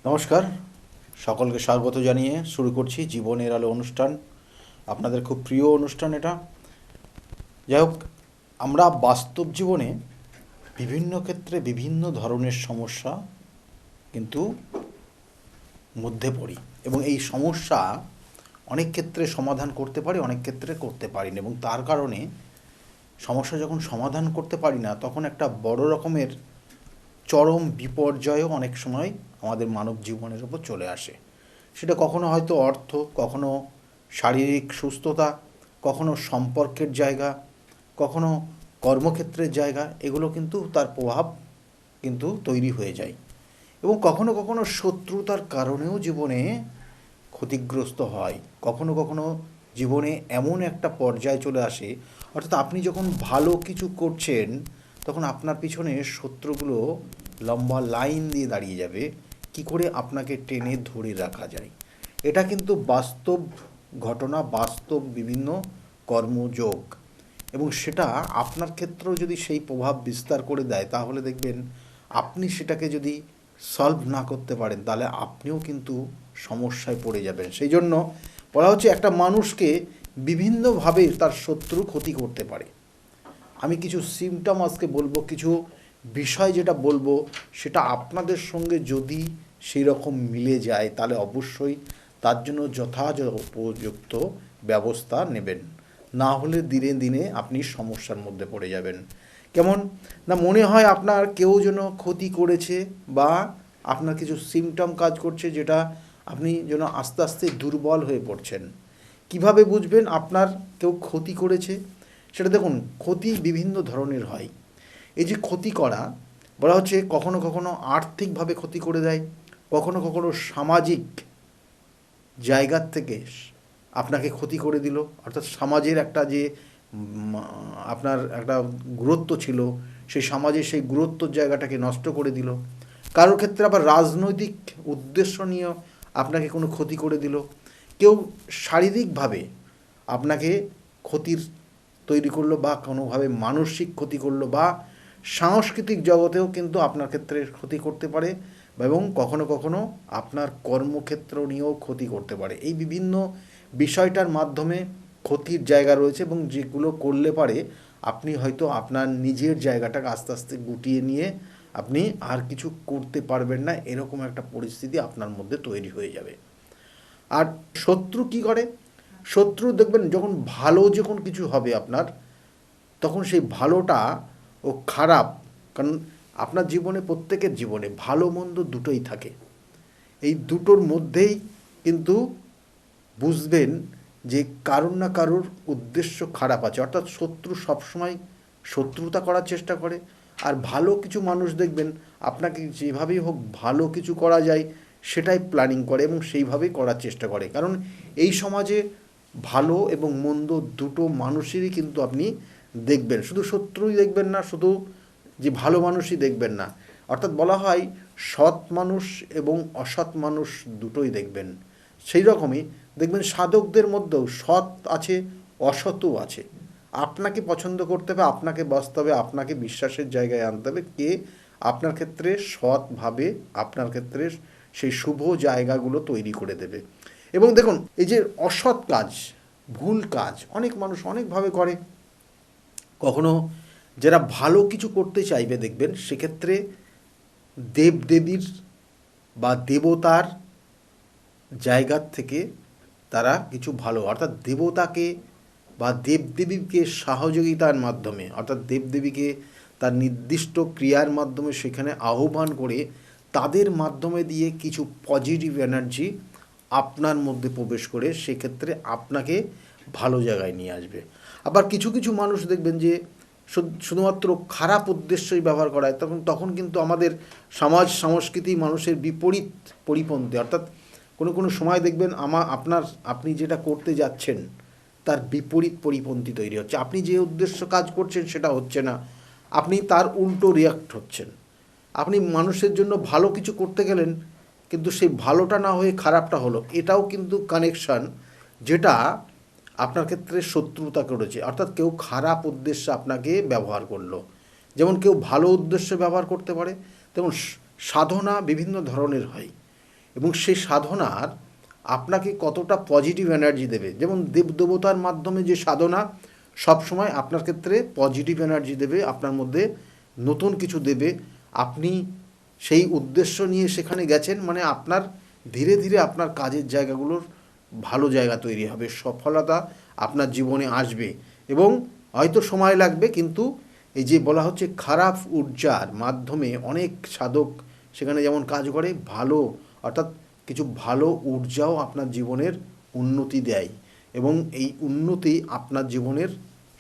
নমস্কার, সকলকে স্বাগত জানিয়ে শুরু করছি জীবনের আলো অনুষ্ঠান। আপনাদের খুব প্রিয় অনুষ্ঠান এটা। যাই হোক, আমরা বাস্তব জীবনে বিভিন্ন ক্ষেত্রে বিভিন্ন ধরনের সমস্যা কিন্তু মধ্যে পড়ি, এবং এই সমস্যা অনেক ক্ষেত্রে সমাধান করতে পারি, অনেক ক্ষেত্রে করতে পারি না, এবং তার কারণে সমস্যা যখন সমাধান করতে পারি না, তখন একটা বড় রকমের চরম বিপর্যয়ও অনেক সময় আমাদের মানব জীবনের উপর চলে আসে। সেটা কখনো হয়তো অর্থ, কখনো শারীরিক সুস্থতা, কখনো সম্পর্কের জায়গা, কখনো কর্মক্ষেত্রের জায়গা, এগুলো কিন্তু তার প্রভাব কিন্তু তৈরি হয়ে যায়। এবং কখনো কখনো শত্রুতার কারণেও জীবনে ক্ষতিগ্রস্ত হয়। কখনো কখনো জীবনে এমন একটা পর্যায়ে চলে আসে, অর্থাৎ আপনি যখন ভালো কিছু করছেন তখন আপনার পিছনে শত্রুগুলো লম্বা লাইন দিয়ে দাঁড়িয়ে যাবে, কি করে আপনাকে টেনে ধরে রাখা যায়। এটা কিন্তু বাস্তব ঘটনা, বাস্তব বিভিন্ন কর্মযোগ, এবং সেটা আপনার ক্ষেত্রেও যদি সেই প্রভাব বিস্তার করে দেয়, তাহলে দেখবেন আপনি সেটাকে যদি সলভ না করতে পারেন, তাহলে আপনিও কিন্তু সমস্যায় পড়ে যাবেন। সেই জন্য বলা হচ্ছে, একটা মানুষকে বিভিন্নভাবে তার শত্রু ক্ষতি করতে পারে। আমি কিছু সিমটম আজকে বলবো, কিছু বিষয় যেটা বলবো সেটা আপনাদের সঙ্গে যদি সেই রকম মিলে যায়, তাহলে অবশ্যই তার জন্য যথাযথ উপযুক্ত ব্যবস্থা নেবেন। না হলে দিনে দিনে আপনি সমস্যার মধ্যে পড়ে যাবেন। কেমন না, মনে হয় আপনার কেউ যেন ক্ষতি করেছে, বা আপনার কিছু সিমটম কাজ করছে, যেটা আপনি যেন আস্তে আস্তে দুর্বল হয়ে পড়ছেন। কিভাবে বুঝবেন আপনার কেউ ক্ষতি করেছে? সেটা দেখুন, ক্ষতি বিভিন্ন ধরনের হয়। এই যে ক্ষতি করা, বলা হচ্ছে কখনো কখনো আর্থিকভাবে ক্ষতি করে দেয়, কখনো কখনো সামাজিক জায়গার থেকে আপনাকে ক্ষতি করে দিল, অর্থাৎ সমাজের একটা যে আপনার একটা গুরুত্ব ছিল, সেই সমাজে সেই গুরুত্বর জায়গাটাকে নষ্ট করে দিল। কারোর ক্ষেত্রে আবার রাজনৈতিক উদ্দেশ্য নিয়ে আপনাকে কোনো ক্ষতি করে দিল। কেউ শারীরিকভাবে আপনাকে ক্ষতির তৈরি করলো, বা কোনোভাবে মানসিক ক্ষতি করলো, বা সাংস্কৃতিক জগতেও কিন্তু আপনার ক্ষেত্রে ক্ষতি করতে পারে, এবং কখনো কখনো আপনার কর্মক্ষেত্র নিয়েও ক্ষতি করতে পারে। এই বিভিন্ন বিষয়টার মাধ্যমে ক্ষতির জায়গা রয়েছে, এবং যেগুলো করলে পারে আপনি হয়তো আপনার নিজের জায়গাটাকে আস্তে আস্তে গুটিয়ে নিয়ে আপনি আর কিছু করতে পারবেন না, এরকম একটা পরিস্থিতি আপনার মধ্যে তৈরি হয়ে যাবে। আর শত্রু কি করে? শত্রু দেখবেন যখন ভালো যখন কিছু হবে আপনার, তখন সেই ভালোটা ও খারাপ, কারণ আপনার জীবনে, প্রত্যেকের জীবনে ভালো মন্দ দুটোই থাকে। এই দুটোর মধ্যেই কিন্তু বুঝবেন যে কারোর না কারোর উদ্দেশ্য খারাপ আছে, অর্থাৎ শত্রু সবসময় শত্রুতা করার চেষ্টা করে। আর ভালো কিছু মানুষ দেখবেন আপনাকে যেভাবেই হোক ভালো কিছু করা যায় সেটাই প্ল্যানিং করে, এবং সেইভাবেই করার চেষ্টা করে। কারণ এই সমাজে ভালো এবং মন্দ দুটো মানুষেরই কিন্তু আপনি দেখবেন, শুধু শত্রুই দেখবেন না, শুধু যে ভালো মানুষই দেখবেন না। অর্থাৎ বলা হয় সৎ মানুষ এবং অসৎ মানুষ দুটোই দেখবেন। সেই রকমই দেখবেন সাধকদের মধ্যেও সৎ আছে, অসৎও আছে। আপনাকে পছন্দ করতে হবে, আপনাকে বাঁচতে হবে, আপনাকে বিশ্বাসের জায়গায় আনতে হবে, কে আপনার ক্ষেত্রে সৎভাবে আপনার ক্ষেত্রে সেই শুভ জায়গাগুলো তৈরি করে দেবে। এবং দেখুন, এই যে অসৎ কাজ, ভুল কাজ অনেক মানুষ অনেকভাবে করে। কখনো যারা ভালো কিছু করতে চাইবে, দেখবেন সেক্ষেত্রে দেবদেবীর বা দেবতার জায়গার থেকে তারা কিছু ভালো, অর্থাৎ দেবতাকে বা দেবদেবীকে সহযোগিতার মাধ্যমে, অর্থাৎ দেবদেবীকে তার নির্দিষ্ট ক্রিয়ার মাধ্যমে সেখানে আহ্বান করে তাদের মাধ্যমে দিয়ে কিছু পজিটিভ এনার্জি আপনার মধ্যে প্রবেশ করে সেক্ষেত্রে আপনাকে ভালো জায়গায় নিয়ে আসবে। আবার কিছু কিছু মানুষ দেখবেন যে শুধুমাত্র খারাপ উদ্দেশ্যই ব্যবহার করায়, তখন তখন কিন্তু আমাদের সমাজ সংস্কৃতি মানুষের বিপরীত পরিপন্থী, অর্থাৎ কোনো কোনো সময় দেখবেন আপনি যেটা করতে যাচ্ছেন তার বিপরীত পরিপন্থী তৈরি হচ্ছে। আপনি যে উদ্দেশ্য কাজ করছেন সেটা হচ্ছে না, আপনি তার উল্টো রিয়াক্ট হচ্ছেন। আপনি মানুষের জন্য ভালো কিছু করতে গেলেন, কিন্তু সেই ভালোটা না হয়ে খারাপটা হলো, এটাও কিন্তু কানেকশান, যেটা আপনার ক্ষেত্রে শত্রুতা করেছে, অর্থাৎ কেউ খারাপ উদ্দেশ্যে আপনাকে ব্যবহার করলো। যেমন কেউ ভালো উদ্দেশ্যে ব্যবহার করতে পারে, তেমন সাধনা বিভিন্ন ধরনের হয়। এবং সেই সাধনার আপনাকে কতটা পজিটিভ এনার্জি দেবে। যেমন দেবতার মাধ্যমে যে সাধনা সবসময় আপনার ক্ষেত্রে পজিটিভ এনার্জি দেবে, আপনার মধ্যে নতুন কিছু দেবে। আপনি সেই উদ্দেশ্য নিয়ে সেখানে গেছেন মানে আপনার ধীরে ধীরে আপনার কাজের জায়গাগুলোর ভালো জায়গা তৈরি হবে, সফলতা আপনার জীবনে আসবে এবং হয়তো সময় লাগবে, কিন্তু এই যে বলা হচ্ছে খারাপ ঊর্জার মাধ্যমে অনেক সাধক সেখানে যেমন কাজ করে, ভালো অর্থাৎ কিছু ভালো ঊর্জাও আপনার জীবনের উন্নতি দেয় এবং এই উন্নতি আপনার জীবনের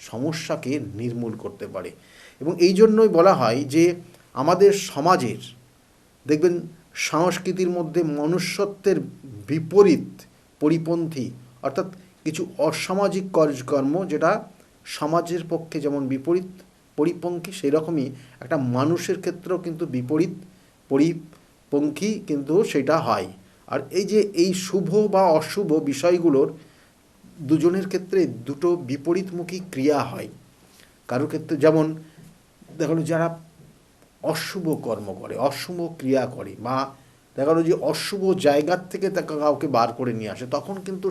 সমস্যাকে নির্মূল করতে পারে। এবং এই জন্যই বলা হয় যে আমাদের সমাজের দেখবেন সংস্কৃতির মধ্যে মনুষ্যত্বের বিপরীত পরিপন্থী অর্থাৎ কিছু অসামাজিক কাজকর্ম যেটা সমাজের পক্ষে যেমন বিপরীত পরিপন্থী, সেই রকমই একটা মানুষের ক্ষেত্রেও কিন্তু বিপরীত পরিপন্থী কিন্তু সেটা হয়। আর এই যে এই শুভ বা অশুভ বিষয়গুলোর দুজনের ক্ষেত্রে দুটো বিপরীতমুখী ক্রিয়া হয়। কারোর ক্ষেত্রে যেমন দেখা গেলো যারা অশুভ কর্ম করে, অশুভ ক্রিয়া করে, বা দেখা গেলো যে অশুভ জায়গার থেকে তাকে কাউকে বার করে নিয়ে আসে, তখন কিন্তু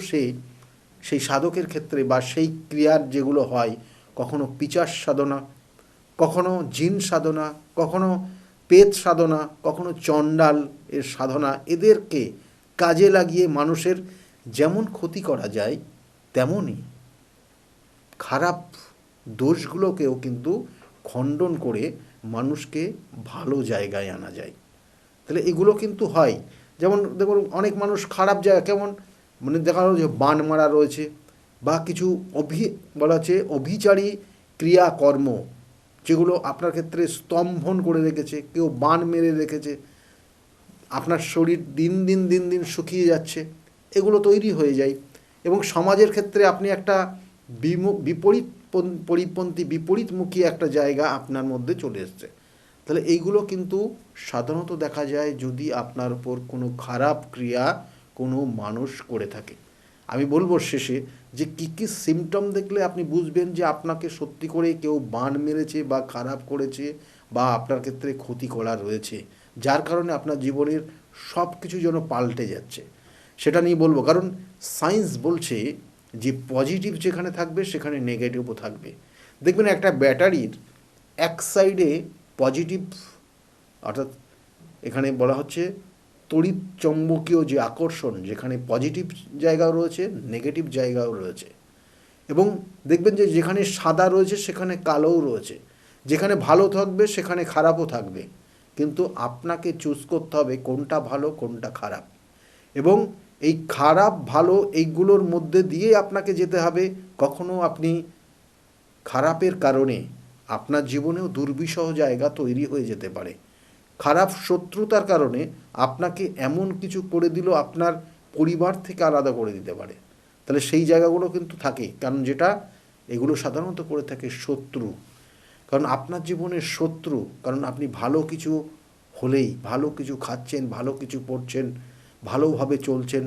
সেই সাধকের ক্ষেত্রে বা সেই ক্রিয়ার যেগুলো হয়, কখনো পিচাস সাধনা, কখনো জিন সাধনা, কখনো পেত সাধনা, কখনো চণ্ডাল এর সাধনা, এদেরকে কাজে লাগিয়ে মানুষের যেমন ক্ষতি করা যায় তেমনই খারাপ দোষগুলোকেও কিন্তু খণ্ডন করে মানুষকে ভালো জায়গায় আনা যায়। তাহলে এগুলো কিন্তু হয়। যেমন দেখুন অনেক মানুষ খারাপ জায়গা, কেমন মানে দেখা গেল যে বান মারা রয়েছে বা কিছু বলা হচ্ছে অভিচারী ক্রিয়াকর্ম যেগুলো আপনার ক্ষেত্রে স্তম্ভন করে রেখেছে, কেউ বান মেরে রেখেছে, আপনার শরীর দিন দিন দিন দিন শুকিয়ে যাচ্ছে, এগুলো তৈরি হয়ে যায় এবং সমাজের ক্ষেত্রে আপনি একটা বিপরীত পরিপন্থী বিপরীতমুখী একটা জায়গা আপনার মধ্যে চলে এসছে। তাহলে এইগুলো কিন্তু সাধারণত দেখা যায় যদি আপনার উপর কোনো খারাপ ক্রিয়া কোনো মানুষ করে থাকে। আমি বলবো শেষে যে কী কী সিমটম দেখলে আপনি বুঝবেন যে আপনাকে সত্যি করে কেউ বান মেরেছে বা খারাপ করেছে বা আপনার ক্ষেত্রে ক্ষতি করা রয়েছে, যার কারণে আপনার জীবনের সব কিছু যেন পাল্টে যাচ্ছে, সেটা নিয়ে বলবো। কারণ সায়েন্স বলছে যে পজিটিভ যেখানে থাকবে সেখানে নেগেটিভও থাকবে। দেখবেন একটা ব্যাটারির এক সাইডে পজিটিভ অর্থাৎ এখানে বলা হচ্ছে তড়িৎ চৌম্বকীয় যে আকর্ষণ, যেখানে পজিটিভ জায়গাও রয়েছে নেগেটিভ জায়গাও রয়েছে, এবং দেখবেন যে যেখানে সাদা রয়েছে সেখানে কালোও রয়েছে, যেখানে ভালো থাকবে সেখানে খারাপও থাকবে, কিন্তু আপনাকে চুজ করতে হবে কোনটা ভালো কোনটা খারাপ, এবং এই খারাপ ভালো এইগুলোর মধ্যে দিয়ে আপনাকে যেতে হবে। কখনো আপনি খারাপের কারণে আপনার জীবনেও দুর্বিষহ জায়গা তৈরি হয়ে যেতে পারে, খারাপ শত্রুতার কারণে আপনাকে এমন কিছু করে দিল আপনার পরিবার থেকে আলাদা করে দিতে পারে। তাহলে সেই জায়গাগুলো কিন্তু থাকে, কারণ যেটা এগুলো সাধারণত করে থাকে শত্রু, কারণ আপনার জীবনের শত্রু, কারণ আপনি ভালো কিছু হলেই, ভালো কিছু খাচ্ছেন, ভালো কিছু পড়ছেন, ভালোভাবে চলছেন,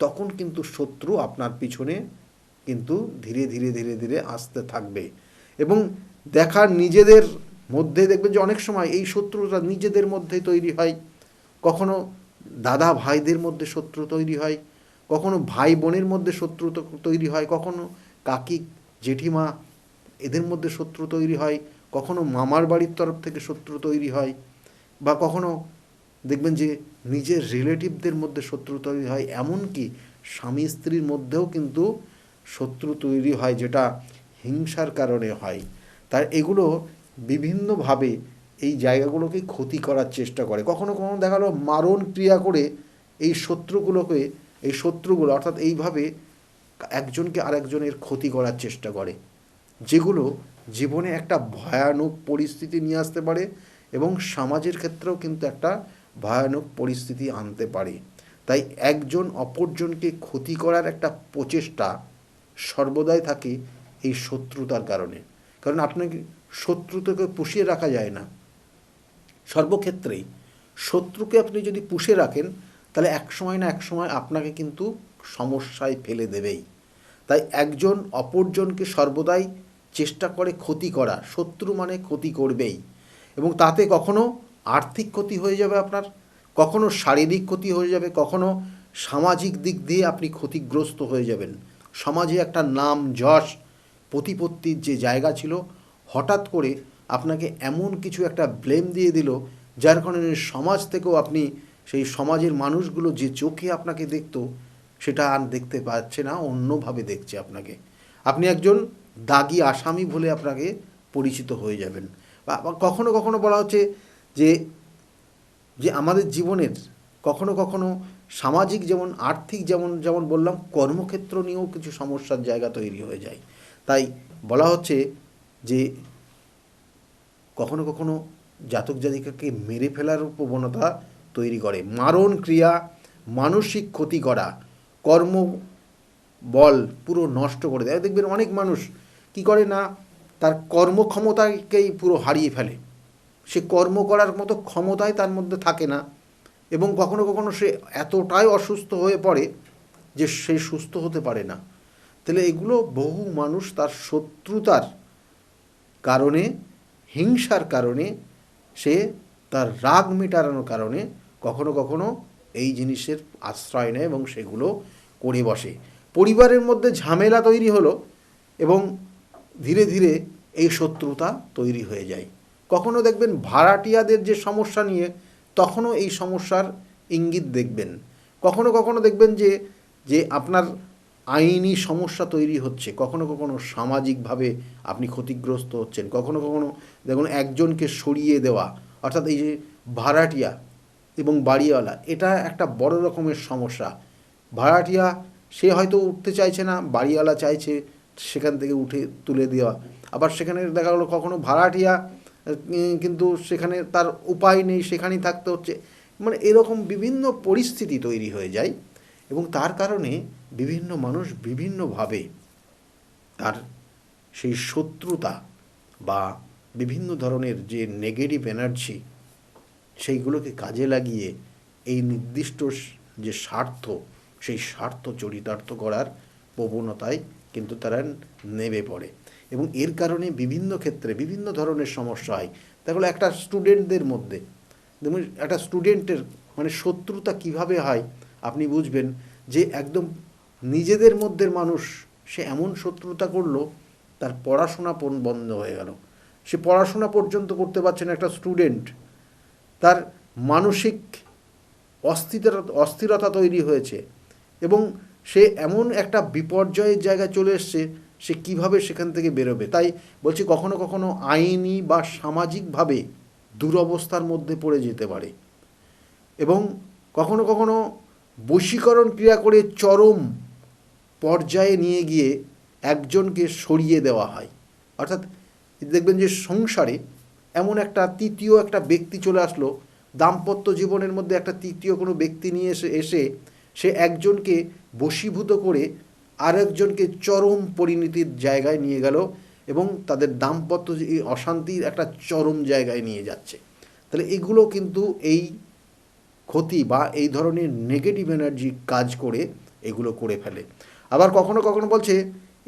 তখন কিন্তু শত্রু আপনার পিছনে কিন্তু ধীরে ধীরে ধীরে ধীরে আসতে থাকবে। এবং দেখার নিজেদের মধ্যে দেখবেন যে অনেক সময় এই শত্রুতা নিজেদের মধ্যে তৈরি হয়, কখনো দাদা ভাইদের মধ্যে শত্রু তৈরি হয়, কখনো ভাই বোনের মধ্যে শত্রু তৈরি হয়, কখনো কাকি জেঠিমা এদের মধ্যে শত্রু তৈরি হয়, কখনো মামার বাড়ির তরফ থেকে শত্রু তৈরি হয়, বা কখনো দেখবেন যে নিজের রিলেটিভদের মধ্যে শত্রু তৈরি হয়, এমনকি স্বামী স্ত্রীর মধ্যেও কিন্তু শত্রু তৈরি হয়, যেটা হিংসার কারণে হয়। তাই এগুলো বিভিন্নভাবে এই জায়গাগুলোকে ক্ষতি করার চেষ্টা করে, কখনো কখনো দেখা গেলো মারণ ক্রিয়া করে এই শত্রুগুলো অর্থাৎ এইভাবে একজনকে আরেকজনের ক্ষতি করার চেষ্টা করে, যেগুলো জীবনে একটা ভয়ানক পরিস্থিতি নিয়ে আসতে পারে এবং সমাজের ক্ষেত্রেও কিন্তু একটা ভয়ানক পরিস্থিতি আনতে পারে। তাই একজন অপরজনকে ক্ষতি করার একটা প্রচেষ্টা সর্বদাই থাকে এই শত্রুতার কারণে, কারণ আপনাকে শত্রুতাকে পুষিয়ে রাখা যায় না। সর্বক্ষেত্রেই শত্রুকে আপনি যদি পুষে রাখেন তাহলে এক সময় না এক সময় আপনাকে কিন্তু সমস্যায় ফেলে দেবেই। তাই একজন অপরজনকে সর্বদাই চেষ্টা করে ক্ষতি করা, শত্রু মানে ক্ষতি করবেই, এবং তাতে কখনো আর্থিক ক্ষতি হয়ে যাবে আপনার, কখনো শারীরিক ক্ষতি হয়ে যাবে, কখনো সামাজিক দিক দিয়ে আপনি ক্ষতিগ্রস্ত হয়ে যাবেন। সমাজে একটা নাম যশ প্রতিপত্তির যে জায়গা ছিল, হঠাৎ করে আপনাকে এমন কিছু একটা ব্লেম দিয়ে দিল, যার কারণে সমাজ থেকেও আপনি সেই সমাজের মানুষগুলো যে চোখে আপনাকে দেখতো সেটা আর দেখতে পাচ্ছে না, অন্যভাবে দেখছে আপনাকে। আপনি একজন দাগী আসামি বলে আপনাকে পরিচিত হয়ে যাবেন। বা কখনো কখনো বলা হচ্ছে যে যে আমাদের জীবনের কখনো কখনো সামাজিক যেমন আর্থিক যেমন যেমন বললাম, কর্মক্ষেত্র নিয়েও কিছু সমস্যার জায়গা তৈরি হয়ে যায়। তাই বলা হচ্ছে যে কখনো কখনো জাতক জাতিকাকে মেরে ফেলার প্রবণতা তৈরি করে, মারণ ক্রিয়া, মানসিক ক্ষতি করা, কর্ম বল পুরো নষ্ট করে দেয়। দেখবেন অনেক মানুষ কি করে না, তার কর্মক্ষমতাকেই পুরো হারিয়ে ফেলে, সে কর্ম করার মতো ক্ষমতাই তার মধ্যে থাকে না, এবং কখনো কখনো সে এতটাই অসুস্থ হয়ে পড়ে যে সে সুস্থ হতে পারে না। তাহলে এগুলো বহু মানুষ তার শত্রুতার কারণে, হিংসার কারণে, সে তার রাগ মেটানোর কারণে কখনো কখনো এই জিনিসের আশ্রয় নেয় এবং সেগুলো করে বসে। পরিবারের মধ্যে ঝামেলা তৈরি হলো এবং ধীরে ধীরে এই শত্রুতা তৈরি হয়ে যায়। কখনো দেখবেন ভাড়াটিয়াদের যে সমস্যা নিয়ে, তখনও এই সমস্যার ইঙ্গিত দেখবেন। কখনো কখনো দেখবেন যে যে আপনার আইনি সমস্যা তৈরি হচ্ছে, কখনো কখনো সামাজিকভাবে আপনি ক্ষতিগ্রস্ত হচ্ছেন, কখনো কখনো দেখুন একজনকে সরিয়ে দেওয়া, অর্থাৎ এই যে ভাড়াটিয়া এবং বাড়িওয়ালা, এটা একটা বড় রকমের সমস্যা। ভাড়াটিয়া সে হয়তো উঠতে চাইছে না, বাড়িওয়ালা চাইছে সেখান থেকে উঠে তুলে দেওয়া। আবার সেখানে দেখা গেলো কখনো ভাড়াটিয়া কিন্তু সেখানে তার উপায় নেই, সেখানেই থাকতে হচ্ছে। মানে এরকম বিভিন্ন পরিস্থিতি তৈরি হয়ে যায় এবং তার কারণে বিভিন্ন মানুষ বিভিন্নভাবে তার সেই শত্রুতা বা বিভিন্ন ধরনের যে নেগেটিভ এনার্জি, সেইগুলোকে কাজে লাগিয়ে এই নির্দিষ্ট যে স্বার্থ, সেই স্বার্থ চরিতার্থ করার প্রবণতায় কিন্তু তারা নেমে পড়ে এবং এর কারণে বিভিন্ন ক্ষেত্রে বিভিন্ন ধরনের সমস্যা হয়। তাহলে একটা স্টুডেন্টদের মধ্যে যেমন একটা স্টুডেন্টের মানে শত্রুতা কিভাবে হয় আপনি বুঝবেন যে একদম নিজেদের মধ্যের মানুষ সে এমন শত্রুতা করলো, তার পড়াশোনা বন্ধ হয়ে গেল, সে পড়াশোনা পর্যন্ত করতে পারছে না। একটা স্টুডেন্ট, তার মানসিক অস্থিরতা তৈরি হয়েছে এবং সে এমন একটা বিপর্যয়ের জায়গায় চলে এসছে, সে কিভাবে সেখান থেকে বেরোবে। তাই বলছি কখনো কখনো আইনি বা সামাজিকভাবে দুরবস্থার মধ্যে পড়ে যেতে পারে এবং কখনো কখনো বশীকরণ ক্রিয়া করে চরম পর্যায়ে নিয়ে গিয়ে একজনকে সরিয়ে দেওয়া হয়। অর্থাৎ দেখবেন যে সংসারে এমন একটা তৃতীয় একটা ব্যক্তি চলে আসলো, দাম্পত্য জীবনের মধ্যে একটা তৃতীয় কোনো ব্যক্তি নিয়ে এসে সে একজনকে বশীভূত করে আরেকজনকে চরম পরিণতির জায়গায় নিয়ে গেল এবং তাদের দাম্পত্য অশান্তির একটা চরম জায়গায় নিয়ে যাচ্ছে। তাহলে এগুলো কিন্তু এই ক্ষতি বা এই ধরনের নেগেটিভ এনার্জি কাজ করে এগুলো করে ফেলে। আবার কখনো কখনো বলছে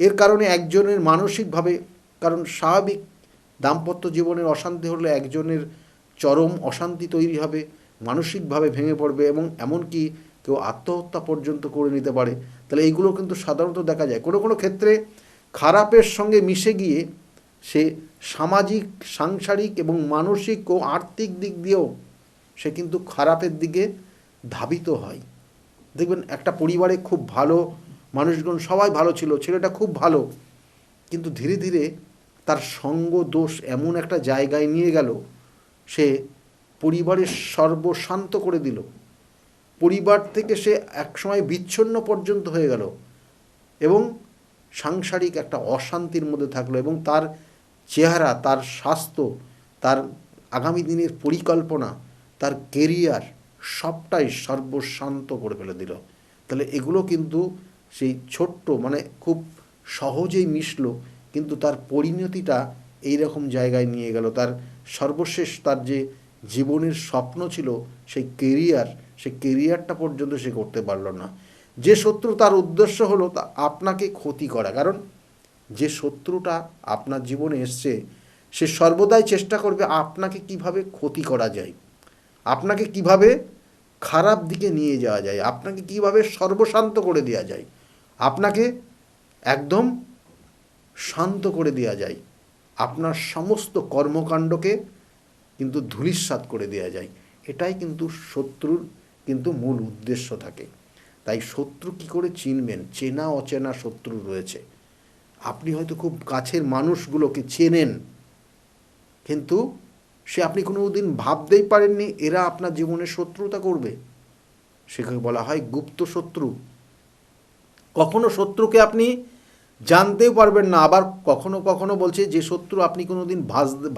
এর কারণে একজনের মানসিকভাবে, কারণ স্বাভাবিক দাম্পত্য জীবনের অশান্তি হলে একজনের চরম অশান্তি তৈরি হবে, মানসিকভাবে ভেঙে পড়বে এবং এমনকি কেউ আত্মহত্যা পর্যন্ত করে নিতে পারে। তাহলে এইগুলো কিন্তু সাধারণত দেখা যায়। কোনো কোনো ক্ষেত্রে খারাপের সঙ্গে মিশে গিয়ে সে সামাজিক, সাংসারিক এবং মানসিক ও আর্থিক দিক দিয়েও সে কিন্তু খারাপের দিকে ধাবিত হয়। দেখবেন একটা পরিবারে খুব ভালো মানুষজন, সবাই ভালো ছিল, ছেলেটা খুব ভালো, কিন্তু ধীরে ধীরে তার সঙ্গ দোষ এমন একটা জায়গায় নিয়ে গেল, সে পরিবারের সর্বশান্ত করে দিল, পরিবার থেকে সে একসময় বিচ্ছিন্ন পর্যন্ত হয়ে গেল এবং সাংসারিক একটা অশান্তির মধ্যে থাকলো এবং তার চেহারা, তার স্বাস্থ্য, তার আগামী দিনের পরিকল্পনা, তার কেরিয়ার সবটাই সর্বশান্ত করে ফেলে দিল। তাহলে এগুলো কিন্তু সেই ছোট্ট মানে খুব সহজেই মিশলো, কিন্তু তার পরিণতিটা এই রকম জায়গায় নিয়ে গেল। তার সর্বশেষ তার যে জীবনের স্বপ্ন ছিল সেই কেরিয়ার, সেই কেরিয়ারটা পর্যন্ত সে করতে পারল না। যে শত্রু তার উদ্দেশ্য হলো তা আপনাকে ক্ষতি করা, কারণ যে শত্রুটা আপনার জীবনে এসছে সে সর্বদাই চেষ্টা করবে আপনাকে কিভাবে ক্ষতি করা যায়, আপনাকে কিভাবে খারাপ দিকে নিয়ে যাওয়া যায়, আপনাকে কিভাবে সর্বশান্ত করে দেওয়া যায়, আপনাকে একদম শান্ত করে দেওয়া যায়, আপনার সমস্ত কর্মকাণ্ডকে কিন্তু ধূলিসাৎ করে দেওয়া যায়। এটাই কিন্তু শত্রুর কিন্তু মূল উদ্দেশ্য থাকে। তাই শত্রু কি করে চিনবেন? চেনা অচেনা শত্রু রয়েছে। আপনি হয়তো খুব কাছের মানুষগুলোকে চেনেন, কিন্তু আপনি কোনো দিন ভাবতেই পারেননি এরা আপনার জীবনে শত্রুতা করবে। সেখানে বলা হয় গুপ্ত শত্রু। কখনো শত্রুকে আপনি জানতেও পারবেন না, আবার কখনো কখনো বলছে যে শত্রু আপনি কোনো দিন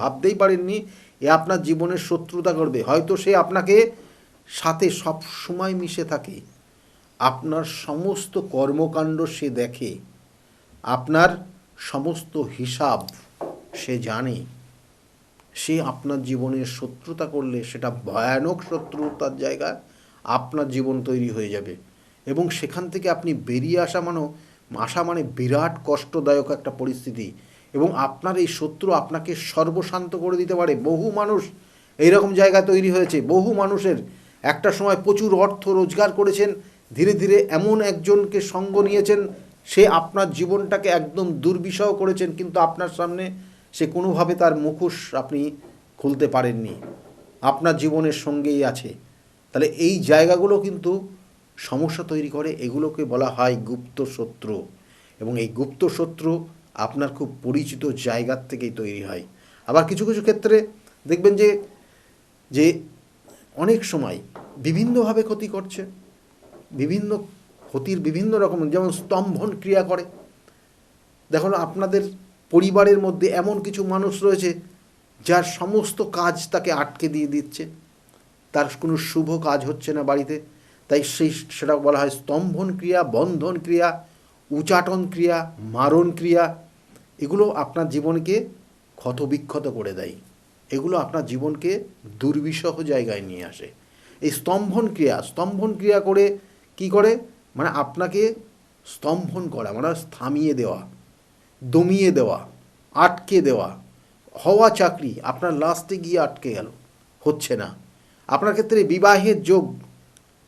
ভাবতেই পারেননি এ আপনার জীবনের শত্রুতা করবে। হয়তো সে আপনাকে সাথে সব সময় মিশে থাকে, আপনার সমস্ত কর্মকাণ্ড সে দেখে, আপনার সমস্ত হিসাব সে জানে। সে আপনার জীবনের শত্রুতা করলে সেটা ভয়ানক শত্রুতার জায়গায় আপনার জীবন তৈরি হয়ে যাবে, এবং সেখান থেকে আপনি বেরিয়ে আসা মানে বিরাট কষ্টদায়ক একটা পরিস্থিতি। এবং আপনার এই শত্রু আপনাকে সর্বশান্ত করে দিতে পারে। বহু মানুষ এইরকম জায়গা তৈরি হয়েছে, বহু মানুষের একটা সময় প্রচুর অর্থ রোজগার করেছেন, ধীরে ধীরে এমন একজনকে সঙ্গ নিয়েছেন, সে আপনার জীবনটাকে একদম দুর্বিষহ করেছেন, কিন্তু আপনার সামনে সে কোনোভাবে তার মুখোশ আপনি খুলতে পারেননি, আপনার জীবনের সঙ্গেই আছে। তাহলে এই জায়গাগুলো কিন্তু সমস্যা তৈরি করে, এগুলোকে বলা হয় গুপ্ত শত্রু। এবং এই গুপ্ত শত্রু আপনার খুব পরিচিত জায়গার থেকেই তৈরি হয়। আবার কিছু কিছু ক্ষেত্রে দেখবেন যে অনেক সময় বিভিন্নভাবে ক্ষতি করছে, বিভিন্ন ক্ষতির বিভিন্ন রকম, যেমন স্তম্ভন ক্রিয়া করে। দেখুন আপনাদের পরিবারের মধ্যে এমন কিছু মানুষ রয়েছে যার সমস্ত কাজ তাকে আটকে দিয়ে দিচ্ছে, তার কোনো শুভ কাজ হচ্ছে না বাড়িতে, তাই সেটা বলা হয় স্তম্ভন ক্রিয়া, বন্ধন ক্রিয়া, উচাটন ক্রিয়া, মারণ ক্রিয়া। এগুলো আপনার জীবনকে ক্ষতবিক্ষত করে দেয়, এগুলো আপনার জীবনকে দুর্বিষহ জায়গায় নিয়ে আসে। এই স্তম্ভন ক্রিয়া করে কি করে, মানে আপনাকে স্তম্ভন করা মানে থামিয়ে দেওয়া, দমিয়ে দেওয়া, আটকে দেওয়া। হওয়া চাকরি আপনার লাস্টে গিয়ে আটকে গেল, হচ্ছে না। আপনার ক্ষেত্রে বিবাহের যোগ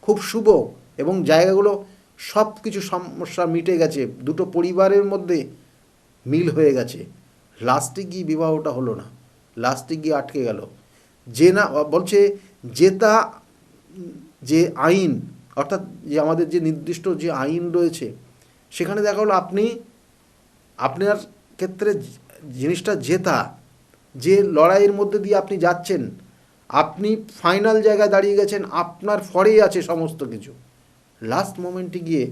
খুব শুভ, এবং জায়গাগুলো সব কিছু সমস্যা মিটে গেছে, দুটো পরিবারের মধ্যে মিল হয়ে গেছে, লাস্টে গিয়ে বিবাহটা হলো না, লাস্টে গিয়ে আটকে গেল। যে না বলছে জেতা যে আইন, অর্থাৎ যে আমাদের যে নির্দিষ্ট যে আইন রয়েছে, সেখানে দেখা হলো আপনার ক্ষেত্রে জিনিসটা জেতা, যে লড়াইয়ের মধ্যে দিয়ে আপনি যাচ্ছেন, আপনি ফাইনাল জায়গায় দাঁড়িয়ে গেছেন, আপনার ফরেই আছে সমস্ত কিছু, লাস্ট মোমেন্টে গিয়ে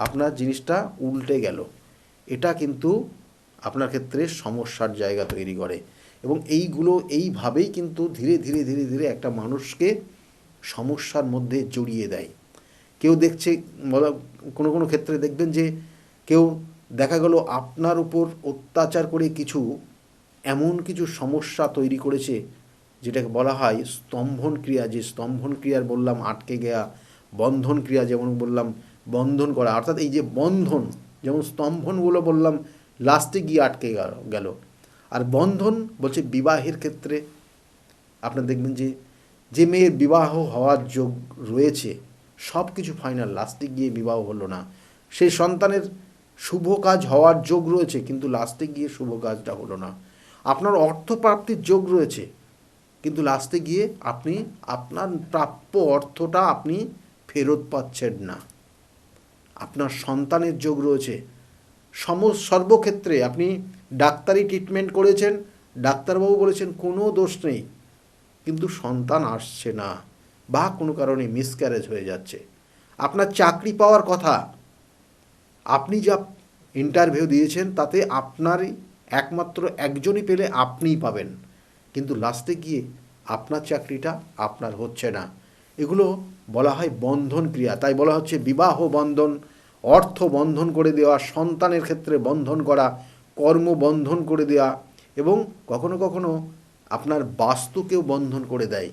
আপনার জিনিসটা উল্টে গেল। এটা কিন্তু আপনার ক্ষেত্রে সমস্যার জায়গা তৈরি করে, এবং এইগুলো এইভাবেই কিন্তু ধীরে ধীরে ধীরে ধীরে একটা মানুষকে সমস্যার মধ্যে জড়িয়ে দেয়। কেউ দেখছে, কোনো কোনো ক্ষেত্রে দেখবেন যে কেউ দেখা গেল আপনার উপর অত্যাচার করে এমন কিছু সমস্যা তৈরি করেছে, যেটাকে বলা হয় স্তম্ভন ক্রিয়া। যে স্তম্ভন ক্রিয়ার বললাম আটকে গেয়া, বন্ধন ক্রিয়া যেমন বললাম বন্ধন করা, অর্থাৎ এই যে বন্ধন, যেমন স্তম্ভনগুলো বললাম লাস্টে গিয়ে আটকে গেল। আর বন্ধন বলছে বিবাহের ক্ষেত্রে আপনার দেখবেন যে মেয়ের বিবাহ হওয়ার যোগ রয়েছে, সব কিছু ফাইনাল, লাস্টে গিয়ে বিবাহ হলো না। সেই সন্তানের শুভ কাজ হওয়ার যোগ রয়েছে, কিন্তু লাস্টে গিয়ে শুভ কাজটা হলো না। আপনার অর্থপ্রাপ্তির যোগ রয়েছে, কিন্তু লাস্টে গিয়ে আপনি আপনার প্রাপ্য অর্থটা আপনি ফেরত পাচ্ছেন না। আপনার সন্তানের যোগ রয়েছে, সর্বক্ষেত্রে আপনি ডাক্তারি ট্রিটমেন্ট করেছেন, ডাক্তারবাবু বলেছেন কোনো দোষ নেই, কিন্তু সন্তান আসছে না, বা কোনো কারণে মিসক্যারেজ হয়ে যাচ্ছে। আপনার চাকরি পাওয়ার কথা, আপনি যা ইন্টারভিউ দিয়েছেন তাতে আপনারই একমাত্র একজনই পেলে আপনিই পাবেন, কিন্তু লাস্টে গিয়ে আপনার চাকরিটা আপনার হচ্ছে না। এগুলো বলা হয় বন্ধন ক্রিয়া। তাই বলা হচ্ছে বিবাহ বন্ধন, অর্থ বন্ধন করে দেওয়া, সন্তানের ক্ষেত্রে বন্ধন করা, কর্ম বন্ধন করে দেওয়া, এবং কখনো কখনো আপনার বাস্তুকেও বন্ধন করে দেয়,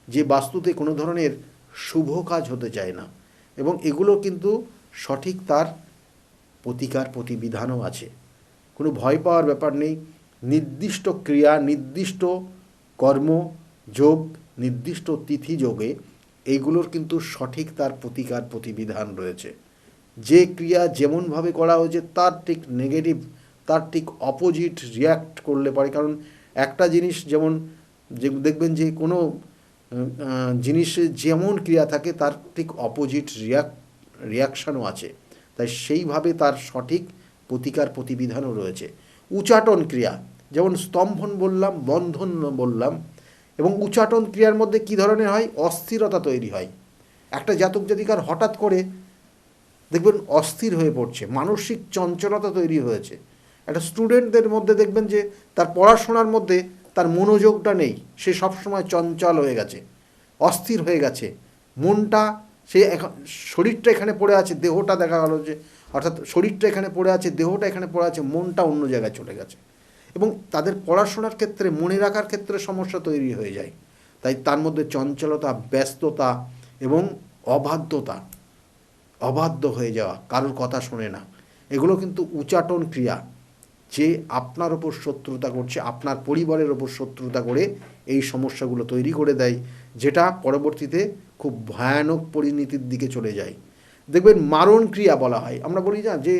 যে বাস্তুতে কোনো ধরনের শুভ কাজ হতে চায় না। এবং এগুলো কিন্তু সঠিক তার প্রতিকার প্রতিবিধানও আছে, কোনো ভয় পাওয়ার ব্যাপার নেই। নির্দিষ্ট ক্রিয়া, নির্দিষ্ট কর্ম যোগ, নির্দিষ্ট তিথি যোগে এইগুলোর কিন্তু সঠিক তার প্রতিকার প্রতিবিধান রয়েছে। যে ক্রিয়া যেমনভাবে করা হয়েছে তার ঠিক নেগেটিভ, তার ঠিক অপোজিট রিয়্যাক্ট করলে পারে। কারণ একটা জিনিস যেমন যে দেখবেন যে কোনো জিনিসে যেমন ক্রিয়া থাকে তার ঠিক অপোজিট রিয়াকশানও আছে, তাই সেইভাবে তার সঠিক প্রতিকার প্রতিবিধানও রয়েছে। উচাটন ক্রিয়া, যেমন স্তম্ভন বললাম, বন্ধন বললাম, এবং উচাটন ক্রিয়ার মধ্যে কী ধরনের হয়? অস্থিরতা তৈরি হয়। একটা জাতক জাতিকার হঠাৎ করে দেখবেন অস্থির হয়ে পড়ছে, মানসিক চঞ্চলতা তৈরি হয়েছে। একটা স্টুডেন্টদের মধ্যে দেখবেন যে তার পড়াশোনার মধ্যে তার মনোযোগটা নেই, সে সবসময় চঞ্চল হয়ে গেছে, অস্থির হয়ে গেছে, মনটা, সে এখন শরীরটা এখানে পড়ে আছে, দেহটা দেখা গেল যে, অর্থাৎ শরীরটা এখানে পড়ে আছে, দেহটা এখানে পড়ে আছে, মনটা অন্য জায়গায় চলে গেছে, এবং তাদের পড়াশোনার ক্ষেত্রে মনে রাখার ক্ষেত্রে সমস্যা তৈরি হয়ে যায়। তাই তার মধ্যে চঞ্চলতা, ব্যস্ততা এবং অবাধ্য হয়ে যাওয়া, কারোর কথা শোনে না, এগুলো কিন্তু উচাটন ক্রিয়া। যে আপনার ওপর শত্রুতা করছে, আপনার পরিবারের ওপর শত্রুতা করে এই সমস্যাগুলো তৈরি করে দেয়, যেটা পরবর্তীতে খুব ভয়ানক পরিণতির দিকে চলে যায়। দেখবেন মারণ ক্রিয়া বলা হয়, আমরা বলি না যে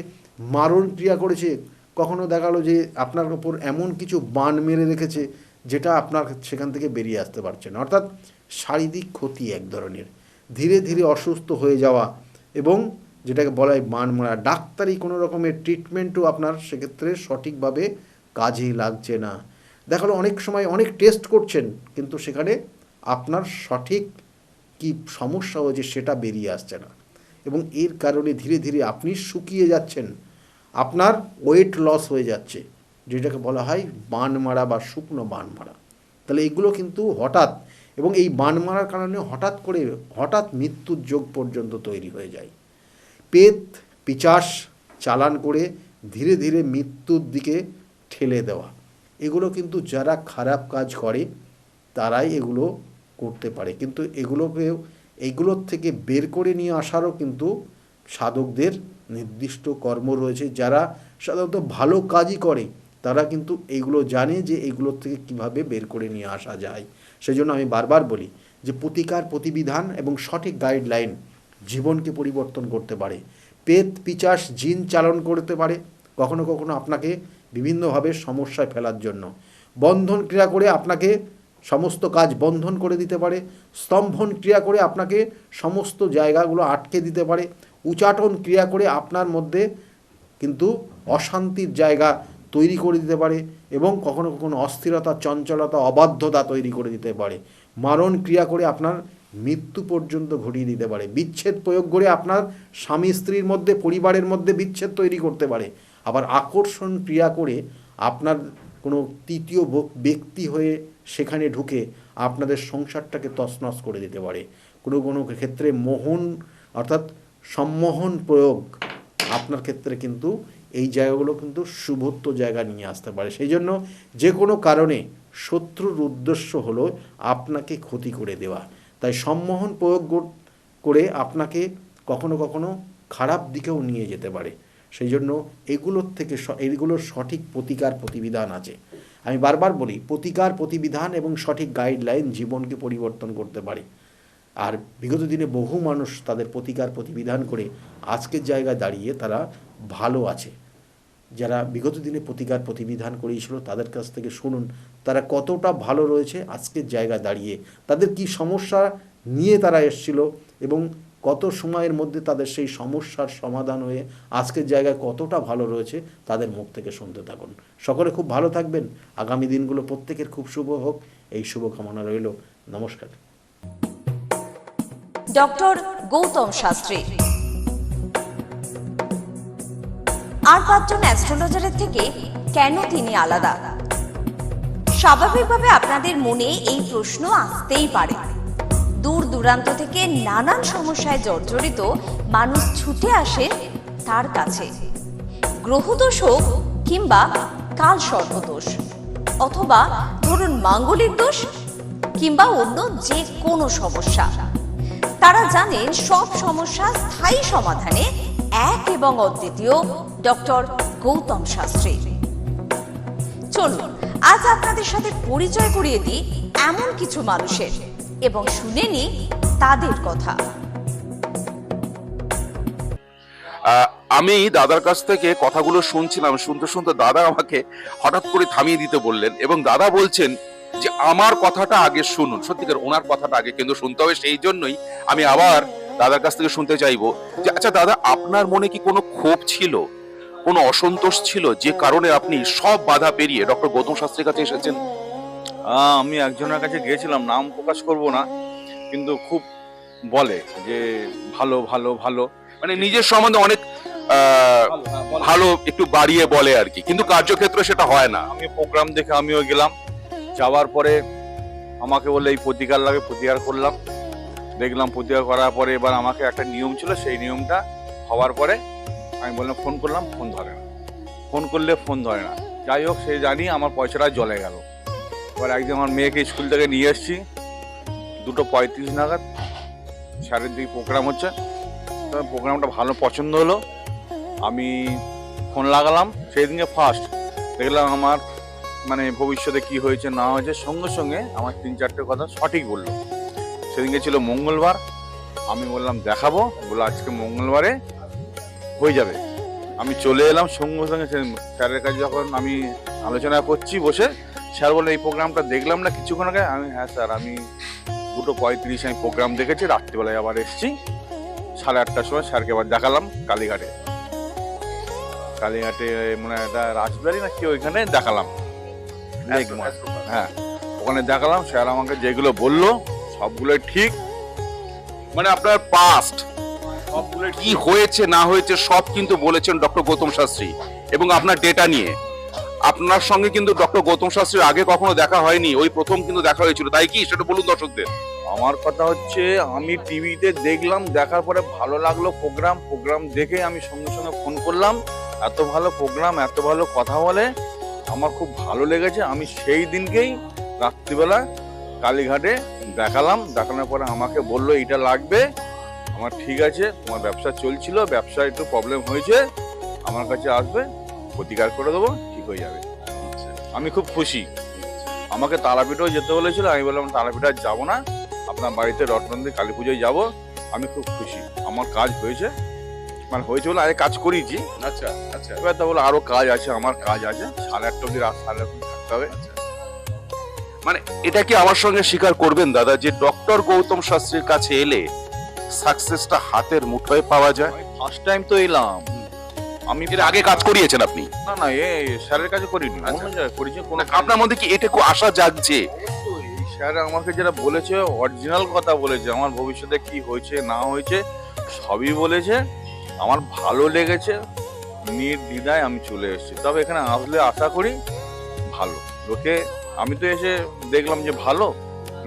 মারণ ক্রিয়া করেছে, কখনো দেখা গেলো যে আপনার ওপর এমন কিছু বান মেরে রেখেছে যেটা আপনার সেখান থেকে বেরিয়ে আসতে পারছে না, অর্থাৎ শারীরিক ক্ষতি এক ধরনের, ধীরে ধীরে অসুস্থ হয়ে যাওয়া, এবং যেটাকে বলা হয় বান মারা। ডাক্তারি কোনো রকমের ট্রিটমেন্টও আপনার সেক্ষেত্রে সঠিকভাবে কাজেই লাগছে না। দেখালো অনেক সময় অনেক টেস্ট করছেন, কিন্তু সেখানে আপনার সঠিক কি সমস্যা হয়েছে সেটা বেরিয়ে আসছে না, এবং এর কারণে ধীরে ধীরে আপনি শুকিয়ে যাচ্ছেন, আপনার ওয়েট লস হয়ে যাচ্ছে, যেটাকে বলা হয় বান মারা বা শুকনো বান মারা। তাহলে এগুলো কিন্তু হঠাৎ, এবং এই বান মারার কারণে হঠাৎ মৃত্যুর যোগ পর্যন্ত তৈরি হয়ে যায়। পেত পিচাস চালান করে ধীরে ধীরে মৃত্যুর দিকে ঠেলে দেওয়া, এগুলো কিন্তু যারা খারাপ কাজ করে তারাই এগুলো করতে পারে, কিন্তু এইগুলোর থেকে বের করে নিয়ে আসারও কিন্তু সাধকদের নির্দিষ্ট কর্ম রয়েছে। যারা সাধারণত ভালো কাজই করে তারা কিন্তু এইগুলো জানে যে এইগুলোর থেকে কিভাবে বের করে নিয়ে আসা যায়। সেজন্য আমি বারবার বলি যে প্রতিকার প্রতিবিধান এবং সঠিক গাইডলাইন জীবনকে পরিবর্তন করতে পারে। পেত পিচাস জিন চালন করতে পারে কখনো কখনো আপনাকে বিভিন্নভাবে সমস্যায় ফেলার জন্য। বন্ধন ক্রিয়া করে আপনাকে সমস্ত কাজ বন্ধন করে দিতে পারে। স্তম্ভন ক্রিয়া করে আপনাকে সমস্ত জায়গাগুলো আটকে দিতে পারে। উচাটন ক্রিয়া করে আপনার মধ্যে কিন্তু অশান্তির জায়গা তৈরি করে দিতে পারে, এবং কখনো কখনো অস্থিরতা, চঞ্চলতা, অবাধ্যতা তৈরি করে দিতে পারে। মারণ ক্রিয়া করে আপনার মৃত্যু পর্যন্ত ঘটিয়ে দিতে পারে। বিচ্ছেদ প্রয়োগ করে আপনার স্বামী স্ত্রীর মধ্যে, পরিবারের মধ্যে বিচ্ছেদ তৈরি করতে পারে। আবার আকর্ষণ ক্রিয়া করে আপনার কোনো তৃতীয় ব্যক্তি হয়ে সেখানে ঢুকে আপনাদের সংসারটাকে তছনছ করে দিতে পারে। কোনো কোনো ক্ষেত্রে মোহন অর্থাৎ সম্মোহন প্রয়োগ আপনার ক্ষেত্রে কিন্তু এই জায়গাগুলো কিন্তু শুভত্ব জায়গা নিয়ে আসতে পারে। সেই জন্য যে কোনো কারণে শত্রুর উদ্দেশ্য হলো আপনাকে ক্ষতি করে দেওয়া, তাই সম্মোহন প্রয়োগ করে আপনাকে কখনো কখনো খারাপ দিকেও নিয়ে যেতে পারে। সেই জন্য এইগুলোর সঠিক প্রতিকার প্রতিবিধান আছে। আমি বারবার বলি প্রতিকার প্রতিবিধান এবং সঠিক গাইডলাইন জীবনকে পরিবর্তন করতে পারে। আর বিগত দিনে বহু মানুষ তাদের প্রতিকার প্রতিবিধান করে আজকের জায়গায় দাঁড়িয়ে তারা ভালো আছে। যারা বিগত দিনে প্রতিকার প্রতিবিধান করেছিল তাদের কাছ থেকে শুনুন তারা কতটা ভালো রয়েছে আজকের জায়গায় দাঁড়িয়ে, তাদের কি সমস্যা নিয়ে তারা এসেছিল এবং কত সময়ের মধ্যে তাদের সেই সমস্যার সমাধান হয়ে আজকের জায়গায় কতটা ভালো রয়েছে তাদের মুখ থেকে শুনতে থাকুন। সকলে খুব ভালো থাকবেন, আগামী দিনগুলো প্রত্যেকের খুব শুভ হোক, এই শুভকামনা রইল। নমস্কার। ডক্টর গৌতম শাস্ত্রী আর 5 জন অ্যাস্ট্রোলজারের থেকে কেন তিনি আলাদা? স্বাভাবিকভাবে আপনাদের মনে এই প্রশ্ন আসতেই পারে। দূর দূরান্ত থেকে নানান সমস্যায় জর্জরিত মানুষ ছুটে আসে তার কাছে। গ্রহদোষ হোক কিংবা কাল সর্পদোষ, অথবা ধরুন মাঙ্গলিক দোষ কিংবা অন্য যে কোনো সমস্যা, তারা জানেন সব সমস্যা স্থায়ী সমাধানে এক এবং অদ্বিতীয় ডক্টর গৌতম শাস্ত্রী। চলুন আজ আপনাদের সাথে পরিচয় করিয়ে দিই এমন কিছু মানুষের, এবং শুনে নিই তাদের কথা। আমি দাদার কাছ থেকে কথাগুলো শুনছিলাম, শুনতে শুনতে দাদা আমাকে হঠাৎ করে থামিয়ে দিতে বললেন এবং দাদা বলছেন যে আমার কথাটা আগে শুনুন। সত্যিকার ওনার কথাটা আগে কিন্তু শুনতে হবে, সেই জন্যই আমি আবার দাদার কাছ থেকে শুনতে চাইবো যে আচ্ছা দাদা, আপনার মনে কি কোনো ক্ষোভ ছিল, কোনো অসন্তোষ ছিল, যে কারণে আপনি সব বাধা পেরিয়ে ডক্টর গৌতম শাস্ত্রীর কাছে এসেছেন? আমি একজনের কাছে গিয়েছিলাম, নাম প্রকাশ করব না, কিন্তু খুব বলে যে ভালো ভালো ভালো, মানে নিজের সম্বন্ধে অনেক ভালো একটু বাড়িয়ে বলে আর কি, কিন্তু কার্যক্ষেত্রে সেটা হয় না। আমি প্রোগ্রাম দেখে আমিও গেলাম, যাওয়ার পরে আমাকে বললে এই প্রতিকার লাগে, প্রতিকার করলাম, দেখলাম প্রতিকার করার পরে এবার আমাকে একটা নিয়ম ছিল, সেই নিয়মটা হওয়ার পরে আমি বললাম, ফোন করলাম, ফোন ধরে না, ফোন করলে ফোন ধরে না। যাই হোক, সে জানি আমার পয়সাটা জলে গেল। এবার একদিন আমার মেয়েকে স্কুল থেকে নিয়ে এসেছি, 2:35 নাগাদ, স্যারের দিকে প্রোগ্রাম হচ্ছে, প্রোগ্রামটা ভালো পছন্দ হলো, আমি ফোন লাগালাম। সেই দিনকে ফার্স্ট দেখলাম আমার মানে ভবিষ্যতে কি হয়েছে না হয়েছে, সঙ্গে সঙ্গে আমার 3-4টে কথা সঠিক বললো। সেদিনকে ছিল মঙ্গলবার, আমি বললাম দেখাবো, বলে আজকে মঙ্গলবারে হয়ে যাবে। আমি চলে এলাম সঙ্গে সঙ্গে স্যারের কাছে। যখন আমি আলোচনা করছি বসে, স্যার বলে এই প্রোগ্রামটা দেখলাম না কিছুক্ষণ আগে। আমি হ্যাঁ স্যার, আমি 2:35 আমি প্রোগ্রাম দেখেছি, রাত্রিবেলায় আবার এসেছি 8:30টার সময়। স্যারকে আবার দেখালাম কালীঘাটে, মানে একটা রাজবাড়ি না কি, ওইখানে দেখালাম। হ্যাঁ, ওখানে দেখালাম। স্যার আমাকে যেগুলো বললো সবগুলোই ঠিক, মানে আপনার পাস্ট কি হয়েছে না হয়েছে সব কিন্তু বলেছেন ডক্টর গৌতম শাস্ত্রী, এবং আপনার ডেটা নিয়ে। আপনার সঙ্গে কিন্তু ডক্টর গৌতম শাস্ত্রীর আগে কখনো দেখা হয়নি, ওই প্রথম কিন্তু দেখা হয়েছিল, তাই কি? সেটা বলুন দর্শকদের। আমার কথা হচ্ছে, আমি টিভিতে দেখলাম, দেখার পরে ভালো লাগলো প্রোগ্রাম দেখে আমি সঙ্গে সঙ্গে ফোন করলাম। এত ভালো প্রোগ্রাম, এত ভালো কথা বলে, আমার খুব ভালো লেগেছে। আমি সেই দিনকেই রাত্রিবেলা কালীঘাটে দেখানোর পরে আমাকে বললো এইটা লাগবে। আমার ঠিক আছে, তোমার ব্যবসা চলছিল, ব্যবসা একটু প্রবলেম হয়েছে, আমার কাছে আসবে, প্রতিকার করে দেবো, ঠিক হয়ে যাবে। আমি খুব খুশি। আমাকে তারাপীঠও যেতে বলেছিল, আমি বললাম তারাপীঠ আর যাবো না, আপনার বাড়িতে রত্নন্দী কালী পুজোয় যাবো। আমি খুব খুশি, আমার কাজ হয়েছে, মানে হয়েছে বলে আগে কাজ করিয়েছি। আচ্ছা আচ্ছা, এবার তা বলে আরো কাজ আছে, আমার কাজ আছে, 8:30 অব্দি, রাত 8:30 থাকতে হবে। মানে এটা কি আমার সঙ্গে স্বীকার করবেন দাদা যে ডক্টর গৌতম শাস্ত্রীর কাছে এলে সাকসেসটা হাতের মুঠোয় পাওয়া যায়? ফার্স্ট টাইম তো এলাম আমি। এর আগে কাজ করিয়েছেন আপনি? না না, স্যারের কাছে করিনি, অন্য জায়গায় করেছি। কোনো আপনার মধ্যে কি এটুকু আশা জাগছে? স্যার আমাকে যেটা বলেছে, অরিজিনাল কথা বলেছে, আমার ভবিষ্যতে কি হয়েছে না হয়েছে সবই বলেছে। আমার ভালো লেগেছে, নির্দ্বিধায় আমি চলে এসেছি। তবে এখানে আসলে আশা করি ভালো লোকে, আমি তো এসে দেখলাম যে ভালো,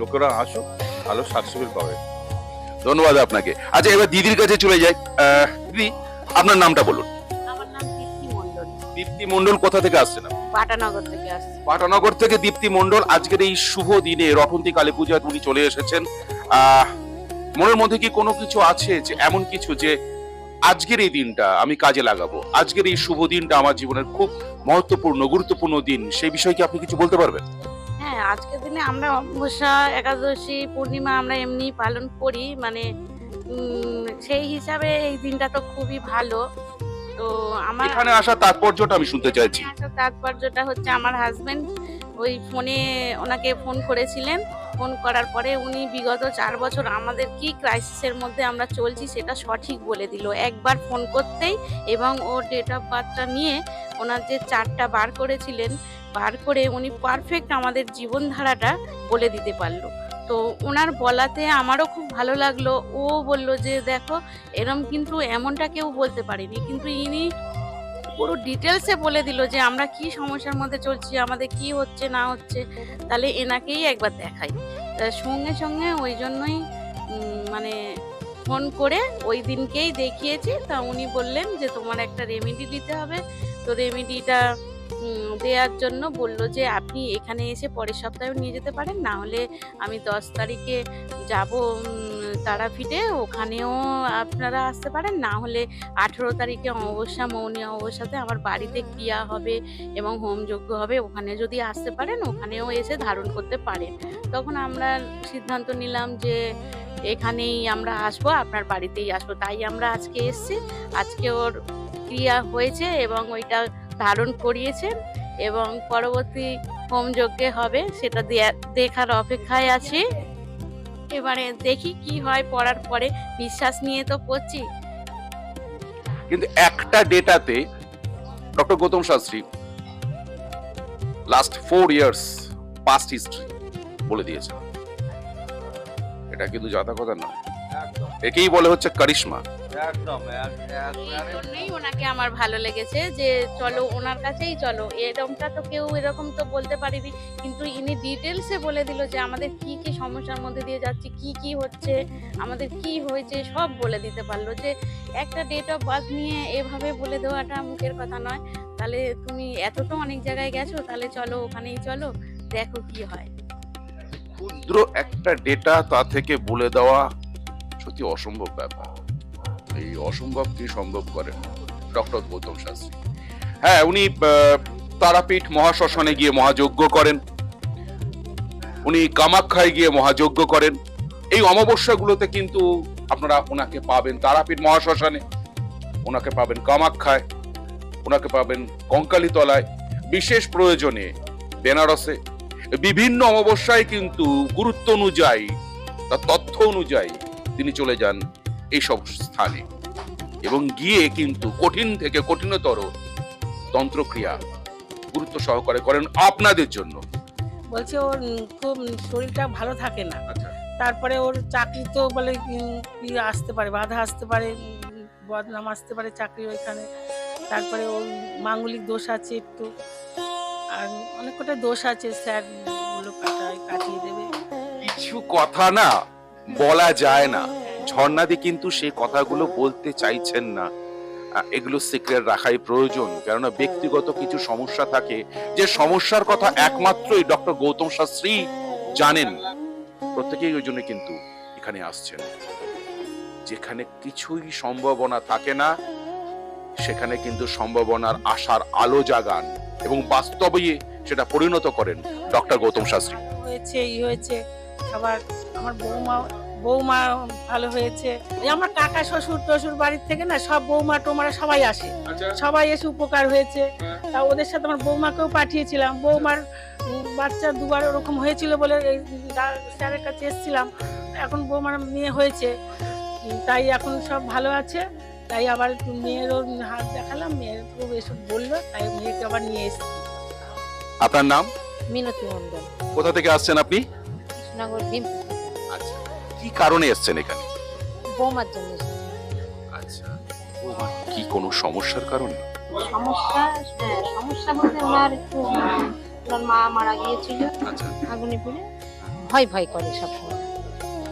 লোকেরা আসুক, ভালো সার্টিফিকেট পাবে। ধন্যবাদ আপনাকে। আচ্ছা, এবার দিদির কাছে চলে যাই। দিদি, আপনার নামটা বলুন। আমার নাম দীপ্তি মণ্ডল। দীপ্তি মণ্ডল কোথা থেকে আসছেন আপনি? পাটানগর থেকে আসছি। পাটানগর থেকে দীপ্তি মণ্ডল আজকের এই শুভ দিনে রটন্তী কালী পূজায় উনি চলে এসেছেন। মনের মধ্যে কি কোনো কিছু আছে যে এমন কিছু যে আজকের এই দিনটা আমি কাজে লাগাবো, আজকের এই শুভ দিনটা আমার জীবনের খুব মহত্বপূর্ণ গুরুত্বপূর্ণ দিন, সেই বিষয়ে কি আপনি কিছু বলতে পারবেন? হ্যাঁ, আজকের দিনে আমরা অমাবস্যা, একাদশী, পূর্ণিমা আমরা এমনি পালন করি, মানে সেই হিসাবে এই দিনটা তো খুবই ভালো। তো আমার এখানে আসার তাৎপর্যটা আমি শুনতে চাইছি। আসার তাৎপর্যটা হচ্ছে, আমার হাজবেন্ড ওই ফোনে ওনাকে ফোন করেছিলেন, ফোন করার পরে উনি বিগত 4 বছর আমাদের কি ক্রাইসিসের মধ্যে আমরা চলছি সেটা সঠিক বলে দিল একবার ফোন করতেই। এবং ওর ডেট অফ বার্থটা নিয়ে ওনার যে চার্টটা বার করেছিলেন, বার করে উনি পারফেক্ট আমাদের জীবনধারাটা বলে দিতে পারলো। তো ওনার বলাতে আমারও খুব ভালো লাগলো। ও বলল যে দেখো, এরম কিন্তু এমনটা কেউ বলতে পারেনি, কিন্তু ইনি পুরো ডিটেলসে বলে দিল যে আমরা কি সমস্যার মধ্যে চলছি, আমাদের কি হচ্ছে না হচ্ছে, তাহলে এনাকেই একবার দেখাই। সঙ্গে সঙ্গে ওই জন্যই মানে ফোন করে ওই দিনকেই দেখিয়েছি। তা উনি বললেন যে তোমার একটা রেমেডি দিতে হবে। তো রেমেডিটা দেওয়ার জন্য বলল যে আপনি এখানে এসে পরের সপ্তাহেও নিয়ে যেতে পারেন, না হলে আমি 10 তারিখে যাব তারাপীঠে, ওখানেও আপনারা আসতে পারেন, না হলে 18 তারিখে অমাবস্যা, মৌনী অমাবস্যাতে আমার বাড়িতে ক্রিয়া হবে এবং হোমযজ্ঞ হবে, ওখানে যদি আসতে পারেন ওখানেও এসে ধারণ করতে পারেন। তখন আমরা সিদ্ধান্ত নিলাম যে এখানেই আমরা আসবো, আপনার বাড়িতেই আসবো। তাই আমরা আজকে এসেছি। আজকে ওর ক্রিয়া হয়েছে এবং ওইটা ধারণ করিয়েছেন এবং পরবর্তী হোমযজ্ঞে হবে, সেটা দেখার অপেক্ষায় আছি। এবারে দেখি কি হয়, পড়ার পরে বিশ্বাস নিয়ে তো পড়ছি। কিন্তু একটা ডেটাতে doctor Gautam Shastri last 4 years past history বলে দিয়েছে। এটা কিন্তু যাতা কথা না, একেই বলে হচ্ছে কারিশমা। একদম এই জন্যই ওনাকে আমার ভালো লেগেছে যে চলো ওনার কাছেই চলো। এরকমটা তো কেউ এরকম তো বলতে পারিনি, কিন্তু ইনি ডিটেলসে বলে দিল যে আমাদের কি কি সমস্যার মধ্যে দিয়ে যাচ্ছি, কি কি হচ্ছে, আমাদের কি হয়েছে সব বলে দিতে পারলো। যে একটা ডেট অফ বার্থ নিয়ে এভাবে বলে দেওয়াটা মুখের কথা নয়। তাহলে তুমি এত তো অনেক জায়গায় গেছো, তাহলে চলো ওখানেই চলো, দেখো কি হয়। ক্ষুদ্র একটা ডেটা তা থেকে বলে দেওয়া সত্যি অসম্ভব ব্যাপার। এই অসম্ভবকে সম্ভব করেন ডক্টর গৌতম শাস্ত্রী। হ্যাঁ, উনি তারাপীঠ মহাশ্মশানে গিয়ে মহাযজ্ঞ করেন, উনি কামাখ্যায় গিয়ে মহাযজ্ঞ করেন। এই অমাবস্যাগুলোতে কিন্তু আপনারা ওনাকে পাবেন তারাপীঠ মহাশ্মশানে, ওনাকে পাবেন কামাখ্যায়, ওনাকে পাবেন কঙ্কালীতলায়, বিশেষ প্রয়োজনে বেনারসে। বিভিন্ন অমাবস্যায় কিন্তু গুরুত্ব অনুযায়ী, তার তথ্য অনুযায়ী তিনি চলে যান এইসব স্থানে এবং গিয়ে কিন্তু কঠিন থেকে কঠিনতর তন্ত্রক্রিয়া গুরুত্ব সহকারে করেন আপনাদের জন্য। বলছে ওর খুব শরীরটা ভালো থাকে না, আচ্ছা, তারপরে ওর চাকরি তো বলে কি আসতে পারে, বাধা আসতে পারে, বদনাম আসতে পারে চাকরি ওইখানে। তারপরে ওর মাঙ্গলিক দোষ আছে একটু, আর অনেক কটা দোষ আছে, স্যার গুলো কাটিয়ে দেবে। কিছু কথা না বলা যায় না। ঝর্ণাদি কিন্তু সেই কথাগুলো বলতে চাইছেন না। এগুলো সিক্রেট রাখাই প্রয়োজন, কেননা ব্যক্তিগত কিছু সমস্যা থাকে, যে সমস্যার কথা একমাত্রই ডক্টর গৌতম শাস্ত্রী জানেন। প্রত্যেকেই ওই জন্য কিন্তু এখানে আসছেন। যেখানে কিছুই সম্ভাবনা থাকে না, সেখানে কিন্তু সম্ভাবনার আশার আলো জাগান এবং বাস্তবে সেটা পরিণত করেন ডক্টর গৌতম শাস্ত্রী। হয়েছে হয়েছে আবার আমার বৌমা ভালো হয়েছে। এই আমার কাকা শ্বশুর টশুর বাড়ির থেকে না সব বৌমা টোমারা সবাই আসে, সবাই এসে উপকার হয়েছে। তা ওদের সাথে আমার বৌমাকেও পাঠিয়েছিলাম। বৌমার বাচ্চা দুবার ওরকম হয়েছিল বলে এই স্যারের কাছে এসেছিলাম। এখন বৌমার মেয়ে হয়েছে, তাই এখন সব ভালো আছে। তাই আবার একটু মেয়েরও হাত দেখালাম, মেয়ের খুব এসব বললো, তাই মেয়েকে আবার নিয়ে এসেছি। আপনার নাম? মিনতি মন্ডল, কোথা থেকে আসছেন আপনি? কৃষ্ণনগর ভীমপুর। আচ্ছা, কি কারণে এসেছেন এখানে? বৌমার জন্য এসেছি। আচ্ছা, কি কোনো সমস্যার কারণে? সমস্যা, হ্যাঁ সমস্যা বলতে ওনার একটু ওনার মা মারা গিয়েছিল আচ্ছা, আগুনে পুড়ে, ভয় ভয় করে সবসময়।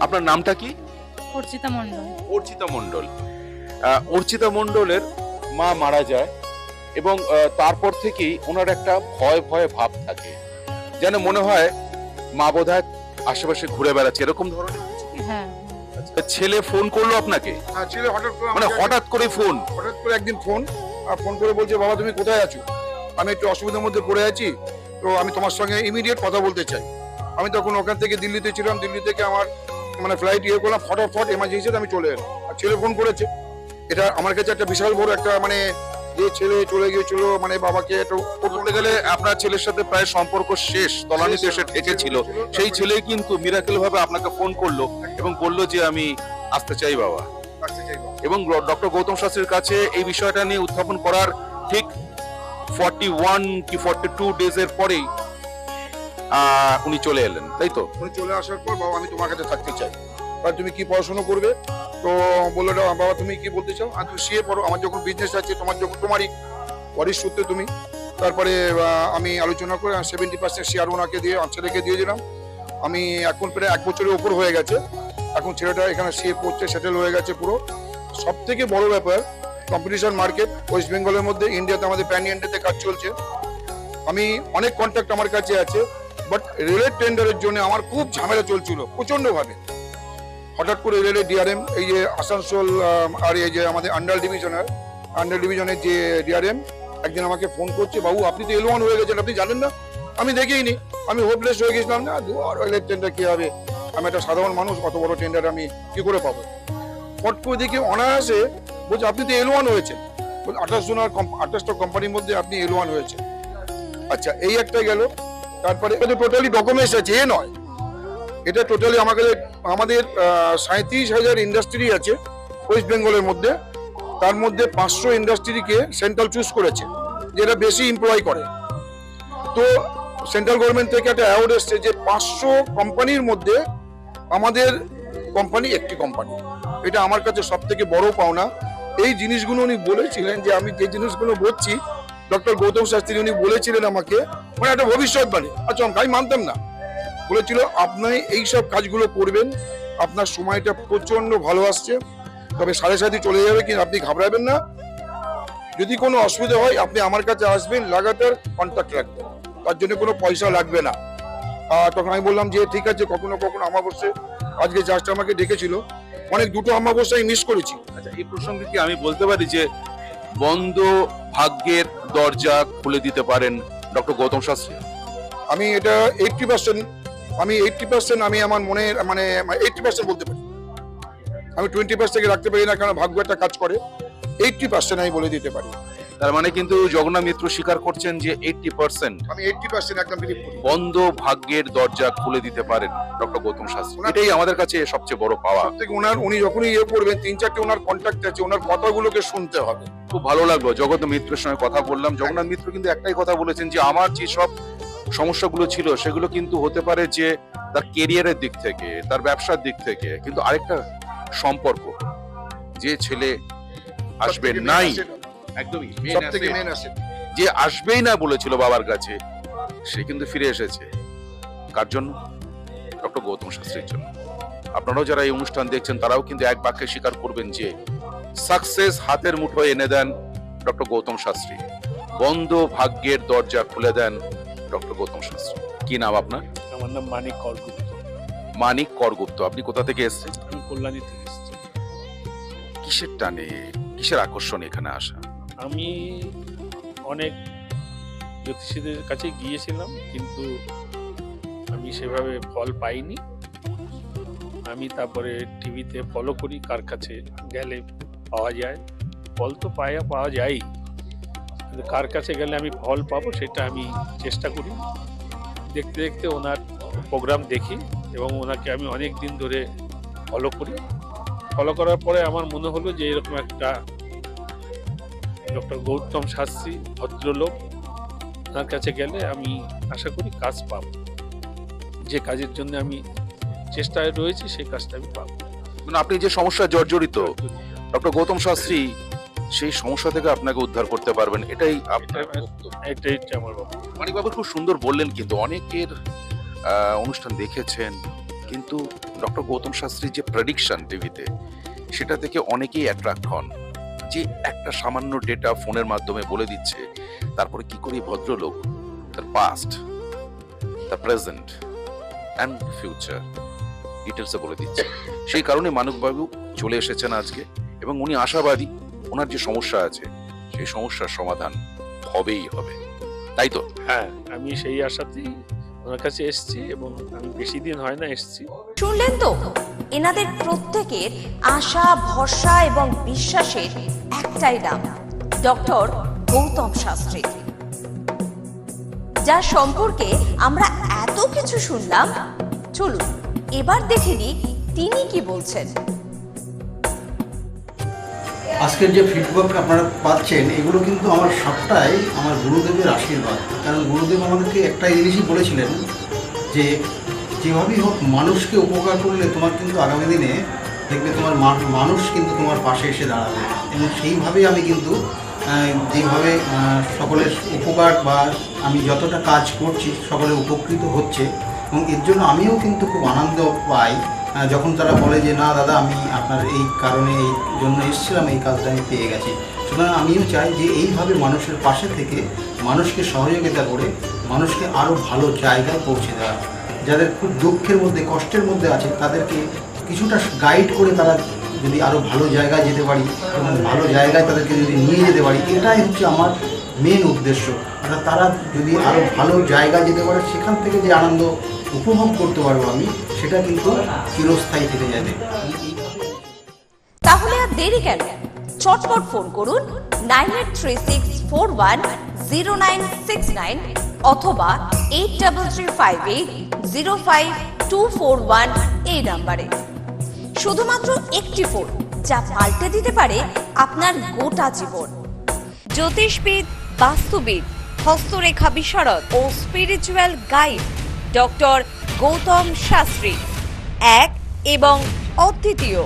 আপনার নামটা কি? অর্চিতা মন্ডল। অর্চিতা মণ্ডল। অর্চিতা মণ্ডলের মা মারা যায় এবং তারপর থেকেই ওনার একটা ভয় ভয় ভাব থাকে, যেন মনে হয় মা বোধহয় আশেপাশে ঘুরে বেড়াচ্ছে, এরকম ধরনের। হ্যাঁ, ছেলে ফোন করলো আপনাকে? হ্যাঁ, ছেলে হঠাৎ করে মানে হঠাৎ করে ফোন? হঠাৎ করে একদিন ফোন করে বলছে, বাবা তুমি কোথায় আছো? আমি একটু অসুবিধার মধ্যে পড়ে আছি, তো আমি তোমার সঙ্গে ইমিডিয়েট কথা বলতে চাই। আমি তখন ওখান থেকে দিল্লিতে ছিলাম, দিল্লি থেকে আমার মানে ফ্লাইট করলাম, ফটাফট এমার্জেন্সিতে আমি চলে এলাম। আর ছেলে ফোন করেছে, এটা আমার কাছে একটা বিশাল বড় একটা মানে যে ছেলে চলে গিয়েছিল, মানে বাবাকে একটু বলতে গেলে আপনার ছেলের সাথে প্রায় সম্পর্ক শেষ, তলানিতে এসে ঠেকেছিল। সেই ছেলে কিন্তু মিরাকেল ভাবে আপনাকে ফোন করলো এবং বললো যে আমি আসতে চাই বাবা। আসতে চাই বাবা। এবং ডক্টর গৌতম শাস্ত্রীর কাছে এই বিষয়টা নিয়ে উত্থাপন করার ঠিক 41 কি 42 ডেজের পরেই উনি চলে এলেন, তাই তো? উনি চলে আসার পর, বাবা আমি তোমার কাছে থাকতে চাই, আর তুমি কি পড়াশোনা করবে? তো বললো, বাবা তুমি কি বলতে চাও? আর তুমি সিএ পড়ো, আমার যখন বিজনেস আছে, তোমারই ওয়ারিশ সূত্রে তুমি। তারপরে আমি আলোচনা করে 70% শেয়ার ওনাকে দিয়ে ছেলেকে দিয়ে দিলাম। আমি এখন প্রায় 1 বছরের ওপর হয়ে গেছে, এখন ছেলেটা এখানে সিএ পড়ছে, সেটেল হয়ে গেছে পুরো। সব থেকে বড় ব্যাপার, কম্পিটিশন মার্কেট ওয়েস্ট বেঙ্গলের মধ্যে, ইন্ডিয়াতে আমাদের প্যান ইন্ডিয়াতে কাজ চলছে। আমি অনেক কন্ট্যাক্ট আমার কাছে আছে, বাট রেলের টেন্ডারের জন্য আমার খুব ঝামেলা চলছিল প্রচন্ডভাবে। হঠাৎ করে রেলের ডিআরএম, এই যে আসানসোল আর এই যে আমাদের আন্ডার ডিভিশনের যে ডিআরএম, একদিন আমাকে ফোন করছে, বাবু আপনি তো L1 হয়ে গেছেন, আপনি জানেন না? আমি দেখিনি, আমি হোপলেস হয়ে গেছিলাম, না রেলের টেন্ডার কি হবে। আমি একটা সাধারণ মানুষ, অত বড় টেন্ডার আমি কি করে পাবো? ফট করে দেখি অনায়াসে বলছে আপনি তো L1 হয়েছেন, 28টা কোম্পানির মধ্যে আপনি L1 হয়েছেন। আচ্ছা, এই একটা গেল। তারপরে টোটালি ডকুমেন্টস আছে, এ নয়, এটা টোটালি আমাদের 37,000 ইন্ডাস্ট্রি আছে ওয়েস্ট বেঙ্গলের মধ্যে। তার মধ্যে 500 ইন্ডাস্ট্রিকে সেন্ট্রাল চুজ করেছে, যেটা বেশি এমপ্লয় করে। তো সেন্ট্রাল গভর্নমেন্ট থেকে একটা অ্যাওয়ার্ড এসছে যে 500 কোম্পানির মধ্যে আমাদের কোম্পানি একটি কোম্পানি। এটা আমার কাছে সব থেকে বড় পাওনা। এই জিনিসগুলো উনি বলেছিলেন, যে আমি যে জিনিসগুলো বলছি, ডক্টর গৌতম শাস্ত্রী উনি বলেছিলেন আমাকে, মানে একটা ভবিষ্যৎবাণী। আচ্ছা, আমি মানতাম না। বলেছিল আপনি এইসব কাজগুলো করবেন, আপনার সময়টা প্রচন্ড ভালো আসছে, তবে 7.5 চলে যাবে, কিন্তু আপনি ঘাবড়াবেন না। যদি কোনো অসুবিধা হয় আপনি আমার কাছে আসবেন, লাগাতার কন্ট্যাক্ট রাখবেন, তার জন্য কোনো পয়সা লাগবে না। তখন আমি বললাম যে ঠিক আছে, কখনো কখনো অমাবস্যা, আজকে জাস্ট আমাকে ডেকেছিল, অনেক দুটো অমাবস্যা আমি মিস করেছি। আচ্ছা, এই প্রসঙ্গে কি আমি বলতে পারি যে বন্ধ ভাগ্যের দরজা খুলে দিতে পারেন ডক্টর গৌতম শাস্ত্রী? আমি এটা 80% আমি আমার মনের মানে 80% বলতে পারি। আমি 20% থেকে রাখতে পারি না, কারণ ভাগ্য একটা কাজ করে। 80% আমি বলে দিতে পারি। তার মানে কিন্তু জগন্নাথ মিত্র স্বীকার করছেন যে 80% আমি 80% একদম বিলিভ করি। বন্ধ ভাগ্যের দরজা খুলে দিতে পারেন ডক্টর গৌতম শাস্ত্রী। এটাই আমাদের কাছে সবচেয়ে বড় পাওয়া। থেকে উনি যখনই করবেন, 3-4টে ওনার কন্ট্যাক্ট আছে, ওনার কথাগুলোকে শুনতে হবে। খুব ভালো লাগলো, জগন্নাথ মিত্রের সঙ্গে কথা বললাম। জগন্নাথ মিত্র কিন্তু একটাই কথা বলেছেন যে আমার যে সব সমস্যাগুলো ছিল সেগুলো কিন্তু হতে পারে যে তার কেরিয়ারের দিক থেকে, তার ব্যবসার দিক থেকে, কিন্তু আরেকটা সম্পর্ক, যে ছেলে আসবে নাই, একদমই সবথেকে মেইন আছে, যে আসবেই না বলেছিল বাবার কাছে, সে কিন্তু ফিরে এসেছে। কার জন্য? ডক্টর গৌতম শাস্ত্রীর জন্য। আপনারাও যারা এই অনুষ্ঠান দেখছেন তারাও কিন্তু এক বাক্যে স্বীকার করবেন যে সাকসেস হাতের মুঠোয় এনে দেন ডক্টর গৌতম শাস্ত্রী, বন্ধ ভাগ্যের দরজা খুলে দেন ডক্টর গৌতম শাস্ত্রী। কি নাম আপনার? আমার নাম মানিক করগুপ্ত। মানিক করগুপ্ত। আপনি কোথা থেকে এসেছেন? আমি কল্যাণী থেকে এসেছি। কিসের টানে, কিসের আকর্ষণ এখানে আসা? আমি অনেক জ্যোতিষীদের কাছে গিয়েছিলাম, কিন্তু আমি সেভাবে ফল পাইনি। আমি তারপরে টিভিতে ফলো করি, কার কাছে গেলে পাওয়া যায়। ফল তো পাওয়া যায়, কিন্তু কার কাছে গেলে আমি ফল পাবো সেটা আমি চেষ্টা করি। দেখতে দেখতে ওনার প্রোগ্রাম দেখি এবং ওনাকে আমি অনেক দিন ধরে ফলো করি। ফলো করার পরে আমার মনে হলো যে এরকম একটা ডক্টর গৌতম শাস্ত্রী ভদ্রলোক, ওনার কাছে গেলে আমি আশা করি কাজ পাবো। যে কাজের জন্য আমি চেষ্টায় রয়েছি সেই কাজটা আমি পাবো। মানে আপনি যে সমস্যা জর্জরিত, ডক্টর গৌতম শাস্ত্রী সেই সমস্যা থেকে আপনাকে উদ্ধার করতে পারবেন, এটাই আপনার বক্তব্য। এটাই আমার বাবা। মানিক বাবু খুব সুন্দর বললেন, কিন্তু অনেকের অনুষ্ঠান দেখেছেন, কিন্তু ডক্টর গৌতম শাস্ত্রীর যে প্রেডিকশন টিভিতে, সেটা থেকে অনেকেই অ্যাট্রাক্ট হন, যে একটা সামান্য ডেটা ফোনের মাধ্যমে বলে দিচ্ছে, তারপরে কি করে ভদ্রলোক তার পাস্ট, তার প্রেজেন্ট অ্যান্ড ফিউচার ডিটেলসে বলে দিচ্ছে। সেই কারণে মানিকবাবু চলে এসেছেন আজকে, এবং উনি আশাবাদী ওনার যে সমস্যা আছে সেই সমস্যার সমাধান হবেই হবে, তাই তো? হ্যাঁ, আমি সেই আশাতেই ওনার কাছে এসেছি, এবং আমি বেশি দিন হয় না এসেছি। শুনলেন তো, এনাদের প্রত্যেকের আশা, ভরসা এবং বিশ্বাসের একটাই নাম, ডক্টর গৌতম শাস্ত্রী, যার সম্পর্কে আমরা এত কিছু শুনলাম। চলুন এবার দেখে নিই তিনি কি বলছেন। আজকের যে ফিডব্যাক আপনারা পাচ্ছেন, এগুলো কিন্তু আমার সবটাই আমার গুরুদেবের আশীর্বাদ। কারণ গুরুদেব আমাদেরকে একটা জিনিসই বলেছিলেন, যে যেভাবেই হোক মানুষকে উপকার করলে তোমার কিন্তু আগামী দিনে দেখবে তোমার মানুষ কিন্তু তোমার পাশে এসে দাঁড়াবে। এবং সেইভাবেই আমি কিন্তু যেভাবে সকলের উপকার বা আমি যতটা কাজ করছি সকলে উপকৃত হচ্ছে, এবং এর জন্য আমিও কিন্তু খুব আনন্দ পাই যখন তারা বলে যে না দাদা, আমি আপনার এই কারণে এই জন্য এসেছিলাম, এই কাজটা আমি পেয়ে গেছি। সুতরাং আমিও চাই যে এইভাবে মানুষের পাশে থেকে মানুষকে সহযোগিতা করে মানুষকে আরও ভালো জায়গায় পৌঁছে দেওয়া। যাদের খুব দুঃখের মধ্যে, কষ্টের মধ্যে আছে, তাদেরকে কিছুটা গাইড করে তারা যদি আরও ভালো জায়গায় যেতে পারি এবং ভালো জায়গায় তাদেরকে যদি নিয়ে যেতে পারি, এটাই হচ্ছে আমার মেন উদ্দেশ্য। অর্থাৎ তারা যদি আরও ভালো জায়গায় যেতে পারে, সেখান থেকে যে আনন্দ উপভোগ করতে পারবো আমি, সেটা কিন্তু চিরস্থায়ী থেকে যাবে। তাহলে আর দেরি কেন, চটপট ফোন করুন 9836410969 অথবা 8335805241 এই নাম্বারে। শুধুমাত্র একটি ফোন, যা পাল্টে দিতে পারে আপনার গোটা জীবন। জ্যোতিষবিদ, বাস্তুবিদ, হস্তরেখা বিশারদ ও spiritual guide doctor Gautam Shastri, এক এবং অদ্বিতীয়।